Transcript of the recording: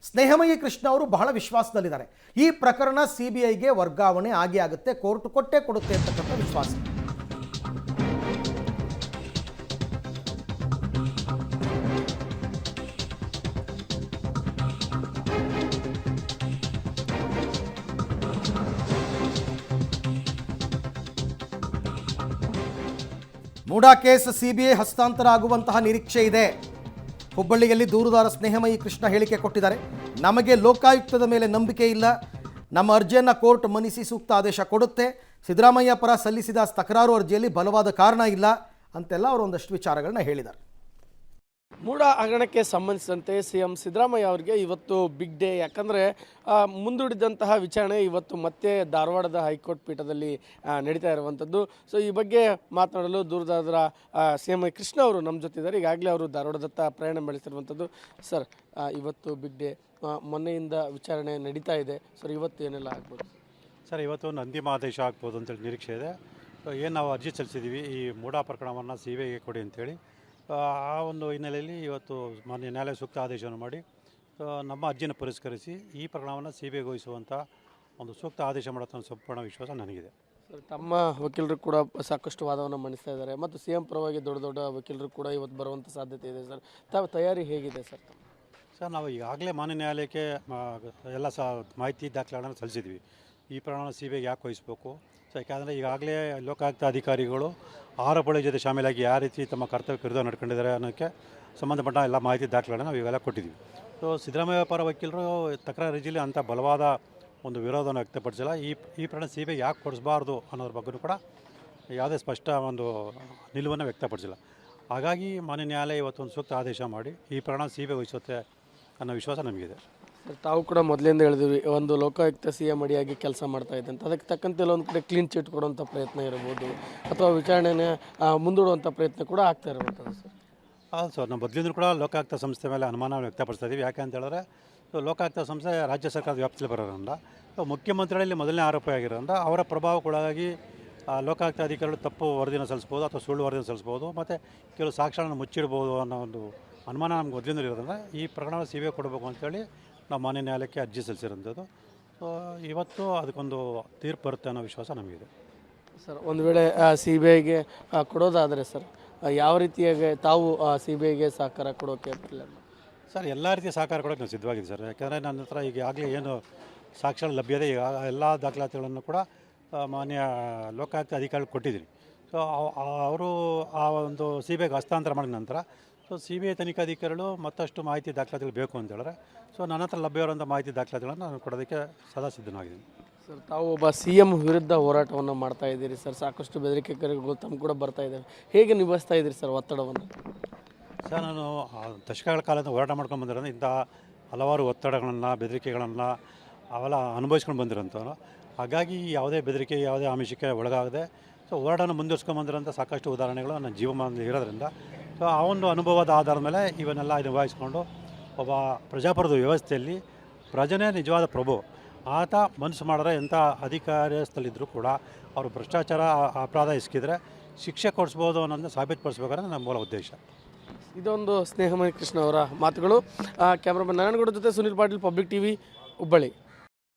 ಸ್ನೇಹಮಯಿ ಕೃಷ್ಣ ಅವರು ಬಹಳ ವಿಶ್ವಾಸದಲ್ಲಿದ್ದಾರೆ. ಈ ಪ್ರಕರಣ ಸಿಬಿಐಗೆ ವರ್ಗಾವಣೆ ಆಗುತ್ತೆ, ಕೋರ್ಟ್ ಕೊಟ್ಟೇ ಕೊಡುತ್ತೆ ಅಂತಕ್ಕಂಥ ವಿಶ್ವಾಸ. ಮೂಡಾ ಕೇಸ್ ಸಿಬಿಐ ಹಸ್ತಾಂತರ ಆಗುವಂತಹ ನಿರೀಕ್ಷೆ ಇದೆ. ಹುಬ್ಬಳ್ಳಿಯಲ್ಲಿ ದೂರುದಾರ ಸ್ನೇಹಮಯಿ ಕೃಷ್ಣ ಹೇಳಿಕೆ ಕೊಟ್ಟಿದ್ದಾರೆ. ನಮಗೆ ಲೋಕಾಯುಕ್ತದ ಮೇಲೆ ನಂಬಿಕೆ ಇಲ್ಲ, ನಮ್ಮ ಅರ್ಜಿಯನ್ನು ಕೋರ್ಟ್ ಮನ್ನಿಸಿ ಸೂಕ್ತ ಆದೇಶ ಕೊಡುತ್ತೆ, ಸಿದ್ದರಾಮಯ್ಯ ಪರ ಸಲ್ಲಿಸಿದ ತಕರಾರು ಅರ್ಜಿಯಲ್ಲಿ ಬಲವಾದ ಕಾರಣ ಇಲ್ಲ ಅಂತೆಲ್ಲ ಅವರು ಒಂದಷ್ಟು ವಿಚಾರಗಳನ್ನ ಹೇಳಿದ್ದಾರೆ. ಮೂಡಾ ಹಗರಣಕ್ಕೆ ಸಂಬಂಧಿಸಿದಂತೆ ಸಿಎಂ ಸಿದ್ದರಾಮಯ್ಯ ಅವರಿಗೆ ಇವತ್ತು ಬಿಗ್ ಡೇ. ಯಾಕಂದರೆ ಮುಂದೂಡಿದಂತಹ ವಿಚಾರಣೆ ಇವತ್ತು ಮತ್ತೆ ಧಾರವಾಡದ ಹೈಕೋರ್ಟ್ ಪೀಠದಲ್ಲಿ ನಡೀತಾ ಇರುವಂಥದ್ದು. ಸೊ ಈ ಬಗ್ಗೆ ಮಾತನಾಡಲು ದೂರದಾರ ಸಿಎಂ ಕೃಷ್ಣ ಅವರು ನಮ್ಮ ಜೊತೆ ಇದ್ದಾರೆ. ಈಗಾಗಲೇ ಅವರು ಧಾರವಾಡದತ್ತ ಪ್ರಯಾಣ ಬೆಳೆಸಿರುವಂಥದ್ದು. ಸರ್, ಇವತ್ತು ಬಿಗ್ ಡೇ, ಮೊನ್ನೆಯಿಂದ ವಿಚಾರಣೆ ನಡೀತಾ ಇದೆ. ಸರ್, ಇವತ್ತು ಏನೆಲ್ಲ ಆಗ್ಬೋದು? ಸರ್, ಇವತ್ತು ಒಂದು ಅಂತಿಮ ಆದೇಶ ಆಗ್ಬೋದು ಅಂತೇಳಿ ನಿರೀಕ್ಷೆ ಇದೆ. ಏನು ನಾವು ಅರ್ಜಿ ಸಲ್ಲಿಸಿದ್ದೀವಿ, ಈ ಮೂಡಾ ಪ್ರಕರಣವನ್ನು ಸಿಬಿಐಗೆ ಕೊಡಿ ಅಂತೇಳಿ, ಆ ಒಂದು ಹಿನ್ನೆಲೆಯಲ್ಲಿ ಇವತ್ತು ಮಾನ್ಯ ನ್ಯಾಯಾಲಯ ಸೂಕ್ತ ಆದೇಶವನ್ನು ಮಾಡಿ ನಮ್ಮ ಅರ್ಜಿಯನ್ನು ಪುರಸ್ಕರಿಸಿ ಈ ಪ್ರಕರಣವನ್ನು ಸಿಬಿಐಗೆ ವಹಿಸುವಂಥ ಒಂದು ಸೂಕ್ತ ಆದೇಶ ಮಾಡುವಂಥ ಸಂಪೂರ್ಣ ವಿಶ್ವಾಸ ನನಗಿದೆ. ಸರ್, ತಮ್ಮ ವಕೀಲರು ಕೂಡ ಸಾಕಷ್ಟು ವಾದವನ್ನು ಮಂಡಿಸ್ತಾ ಇದ್ದಾರೆ ಮತ್ತು ಸಿ ಎಂ ಪರವಾಗಿ ದೊಡ್ಡ ದೊಡ್ಡ ವಕೀಲರು ಕೂಡ ಇವತ್ತು ಬರುವಂಥ ಸಾಧ್ಯತೆ ಇದೆ. ಸರ್, ತಾವು ತಯಾರಿ ಹೇಗಿದೆ ಸರ್? ಸರ್, ನಾವು ಈಗಾಗಲೇ ಮಾನ್ಯ ನ್ಯಾಯಾಲಯಕ್ಕೆ ಎಲ್ಲ ಮಾಹಿತಿ ದಾಖಲೆಗಳನ್ನು ಸಲ್ಲಿಸಿದ್ವಿ. ಈ ಪ್ರಕರಣ ಸಿಬಿಐಗೆ ಯಾಕೆ ವಹಿಸಬೇಕು? ಸೊ ಯಾಕೆಂದರೆ ಈಗಾಗಲೇ ಲೋಕಾಯುಕ್ತ ಅಧಿಕಾರಿಗಳು ಆರೋಪಗಳ ಜೊತೆ ಶಾಮೀಲಾಗಿ ಯಾವ ರೀತಿ ತಮ್ಮ ಕರ್ತವ್ಯ ವಿರುದ್ಧ ನಡ್ಕೊಂಡಿದ್ದಾರೆ ಅನ್ನೋಕ್ಕೆ ಸಂಬಂಧಪಟ್ಟ ಎಲ್ಲ ಮಾಹಿತಿ ದಾಖಲೆಗಳನ್ನು ನಾವು ಇವೆಲ್ಲ ಕೊಟ್ಟಿದ್ದೀವಿ. ಸೊ ಸಿದ್ದರಾಮಯ್ಯ ಪರ ವಕೀಲರು ತಕರಾರು ಅರ್ಜಿಯಲ್ಲಿ ಅಂಥ ಬಲವಾದ ಒಂದು ವಿರೋಧವನ್ನು ವ್ಯಕ್ತಪಡಿಸಿಲ್ಲ. ಈ ಪ್ರಕರಣ ಸಿಬಿಐ ಯಾಕೆ ಕೊಡಿಸಬಾರ್ದು ಅನ್ನೋದ್ರ ಬಗ್ಗೆಯೂ ಕೂಡ ಯಾವುದೇ ಸ್ಪಷ್ಟ ಒಂದು ನಿಲುವನ್ನು ವ್ಯಕ್ತಪಡಿಸಿಲ್ಲ. ಹಾಗಾಗಿ ಮಾನ್ಯ ನ್ಯಾಯಾಲಯ ಇವತ್ತೊಂದು ಸೂಕ್ತ ಆದೇಶ ಮಾಡಿ ಈ ಪ್ರಕರಣ ಸಿಬಿಐ ವಹಿಸುತ್ತೆ ಅನ್ನೋ ವಿಶ್ವಾಸ ನಮಗಿದೆ. ತಾವು ಕೂಡ ಮೊದಲಿಂದ ಹೇಳಿದ್ವಿ, ಒಂದು ಲೋಕಾಯುಕ್ತ ಸಿ ಎಂ ಅಡಿಯಾಗಿ ಕೆಲಸ ಮಾಡ್ತಾ ಇದೆ ಅಂತ. ಅದಕ್ಕೆ ತಕ್ಕಂತೆ ಒಂದು ಕಡೆ ಕ್ಲೀನ್ ಚಿಟ್ ಕೊಡುವಂಥ ಪ್ರಯತ್ನ ಇರ್ಬೋದು ಅಥವಾ ವಿಚಾರಣೆನ ಮುಂದೂಡುವಂಥ ಪ್ರಯತ್ನ ಕೂಡ ಆಗ್ತಾ ಇರುವಂಥದ್ದು. ಸರ್, ಹೌದು ಸರ್, ನಾವು ಮೊದಲಿಂದ ಕೂಡ ಲೋಕಾಯುಕ್ತ ಸಂಸ್ಥೆ ಮೇಲೆ ಅನುಮಾನ ವ್ಯಕ್ತಪಡಿಸ್ತಾ ಇದ್ದೀವಿ. ಯಾಕೆ ಅಂತ ಹೇಳಿದ್ರೆ ಲೋಕಾಯುಕ್ತ ಸಂಸ್ಥೆ ರಾಜ್ಯ ಸರ್ಕಾರದ ವ್ಯಾಪ್ತಿಯಲ್ಲಿ ಬರೋದ್ರಿಂದ, ಮುಖ್ಯಮಂತ್ರಿಗಳಲ್ಲಿ ಮೊದಲನೇ ಆರೋಪ ಆಗಿರೋದ್ರಿಂದ ಅವರ ಪ್ರಭಾವಕ್ಕೊಳಗಾಗಿ ಲೋಕಾಯುಕ್ತ ಅಧಿಕಾರಿಗಳು ತಪ್ಪು ವರದಿನ ಸಲ್ಲಿಸ್ಬೋದು ಅಥವಾ ಸುಳ್ಳು ವರದಿನ ಸಲ್ಲಿಸ್ಬೋದು ಮತ್ತು ಕೆಲವು ಸಾಕ್ಷ್ಯಗಳನ್ನು ಮುಚ್ಚಿಡ್ಬೋದು ಅನ್ನೋ ಒಂದು ಅನುಮಾನ ನಮ್ಗೆ ಮೊದಲಿಂದ ಇರೋದ್ರಿಂದ ಈ ಪ್ರಕರಣ ಸಿಬಿಐ ಕೊಡಬೇಕು ಅಂತೇಳಿ ನಾವು ಮಾನ್ಯ ನ್ಯಾಯಾಲಯಕ್ಕೆ ಅರ್ಜಿ ಸಲ್ಲಿಸಿರೋಂಥದ್ದು. ಸೊ ಇವತ್ತು ಅದಕ್ಕೊಂದು ತೀರ್ಪು ಬರುತ್ತೆ ಅನ್ನೋ ವಿಶ್ವಾಸ ನಮಗಿದೆ. ಸರ್, ಒಂದು ವೇಳೆ ಸಿಬಿಐಗೆ ಕೊಡೋದಾದರೆ ಸರ್, ಯಾವ ರೀತಿಯಾಗಿ ತಾವು ಸಿಬಿಐಗೆ ಸಹಕಾರ ಕೊಡೋಕ್ಕೆ? ಸರ್, ಎಲ್ಲ ರೀತಿಯ ಸಹಕಾರ ಕೊಡೋಕ್ಕೆ ನಾವು ಸಿದ್ಧವಾಗಿದ್ದೀವಿ ಸರ್. ಯಾಕೆಂದರೆ ನನ್ನ ಹತ್ರ ಈಗಾಗಲೇ ಏನು ಸಾಕ್ಷ್ಯಗಳು ಲಭ್ಯತೆ ಈಗ ಎಲ್ಲ ದಾಖಲಾತಿಗಳನ್ನು ಕೂಡ ಮಾನ್ಯ ಲೋಕಾಯುಕ್ತ ಅಧಿಕಾರಿಗಳು ಕೊಟ್ಟಿದ್ದೀನಿ. ಸೊ ಅವರು ಆ ಒಂದು ಸಿಬಿಐಗೆ ಹಸ್ತಾಂತರ ಮಾಡಿದ ನಂತರ ಸೊ ಸಿಬಿಐ ತನಿಖಾಧಿಕಾರಿಗಳು ಮತ್ತಷ್ಟು ಮಾಹಿತಿ ದಾಖಲಾತಿಗಳು ಬೇಕು ಅಂತ ಹೇಳಿದ್ರೆ ಸೊ ನನ್ನ ಹತ್ರ ಲಭ್ಯವಿರುವಂಥ ಮಾಹಿತಿ ದಾಖಲಾತಿಗಳನ್ನು ನಾನು ಕೊಡೋದಕ್ಕೆ ಸದಾ ಸಿದ್ಧನಾಗಿದ್ದೀನಿ. ಸರ್, ತಾವು ಒಬ್ಬ ಸಿ ಎಂ ವಿರುದ್ಧ ಹೋರಾಟವನ್ನು ಮಾಡ್ತಾ ಇದ್ದೀರಿ ಸರ್. ಸಾಕಷ್ಟು ಬೆದರಿಕೆಗಳು ತಮ್ಮ ಕೂಡ ಬರ್ತಾ ಇದ್ದಾವೆ. ಹೇಗೆ ನಿಭಾಯಿಸ್ತಾ ಇದ್ದೀರಿ ಸರ್ ಒತ್ತಡವನ್ನು? ಸರ್, ನಾನು ದಶಕಗಳ ಕಾಲದಿಂದ ಹೋರಾಟ ಮಾಡ್ಕೊಂಡು ಬಂದಿರೋದು ಇಂಥ ಹಲವಾರು ಒತ್ತಡಗಳನ್ನು, ಬೆದರಿಕೆಗಳನ್ನು ಅವೆಲ್ಲ ಅನುಭವಿಸ್ಕೊಂಡು ಬಂದಿರೋಂಥವ್ರು. ಹಾಗಾಗಿ ಯಾವುದೇ ಬೆದರಿಕೆ, ಯಾವುದೇ ಆಮಿಷಕ್ಕೆ ಒಳಗಾಗದೆ ಸೊ ಹೋರಾಟನ ಮುಂದುವರ್ಸ್ಕೊಂಡು ಬಂದಿರೋಂಥ ಸಾಕಷ್ಟು ಉದಾಹರಣೆಗಳು ನನ್ನ ಜೀವಮಾನದಲ್ಲಿ ಇರೋದ್ರಿಂದ ಸೊ ಆ ಒಂದು ಅನುಭವದ ಆಧಾರದ ಮೇಲೆ ಇವನ್ನೆಲ್ಲ ನಿಭಾಯಿಸ್ಕೊಂಡು ಒಬ್ಬ ಪ್ರಜಾಪ್ರಭುತ್ವ ವ್ಯವಸ್ಥೆಯಲ್ಲಿ ಪ್ರಜೆನೇ ನಿಜವಾದ ಪ್ರಭು. ಆತ ಮನಸ್ಸು ಮಾಡಿದ್ರೆ ಎಂಥ ಅಧಿಕಾರಸ್ಥಲ್ಲಿದ್ದರೂ ಕೂಡ ಅವರು ಭ್ರಷ್ಟಾಚಾರ ಅಪರಾಧ ಎಸಗಿದ್ರೆ ಶಿಕ್ಷೆ ಕೊಡಿಸ್ಬೋದು ಅನ್ನೋದನ್ನ ಸಾಬೀತುಪಡಿಸ್ಬೇಕಾದ್ರೆ ನಮ್ಮ ಮೂಲ ಉದ್ದೇಶ. ಇದೊಂದು ಸ್ನೇಹಮಯಿ ಕೃಷ್ಣ ಅವರ ಮಾತುಗಳು. ಕ್ಯಾಮ್ರಾಮನ್ ನಾರಾಯಣಗೌಡ ಜೊತೆ ಸುನೀಲ್ ಪಾಟೀಲ್, ಪಬ್ಲಿಕ್ ಟಿವಿ, ಹುಬ್ಬಳ್ಳಿ.